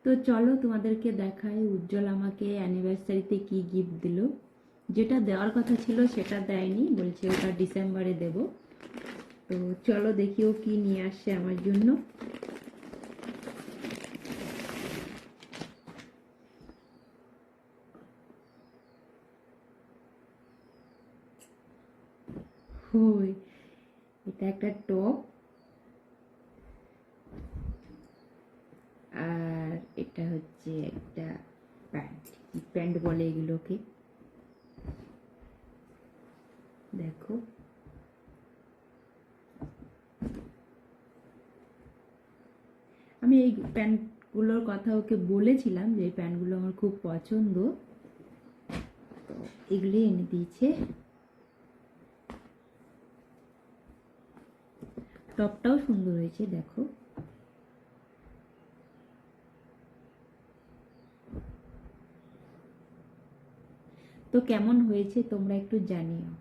তো চলো তোমাদেরকে দেখাই উজ্জ্বল আমাকে অ্যানিভার্সারিতে কি গিফট দিল। যেটা দেওয়ার কথা ছিল সেটা দেয়নি, বলছে ওটা ডিসেম্বরে দেব। তো চলো দেখি ও কি নিয়ে আসছে আমার জন্য। হই, এটা একটা টপ, আর এটা হচ্ছে একটা প্যান্ট। প্যান্ট বলে এগুলোকে, দেখো। আমি এই প্যান্টগুলোর কথা ওকে বলেছিলাম যে এই প্যান্টগুলো আমার খুব পছন্দ, তো এগুলি এনে দিয়েছে। টপটাও সুন্দর হয়েছে, দেখো। তো কেমন হয়েছে তোমরা একটু জানিও।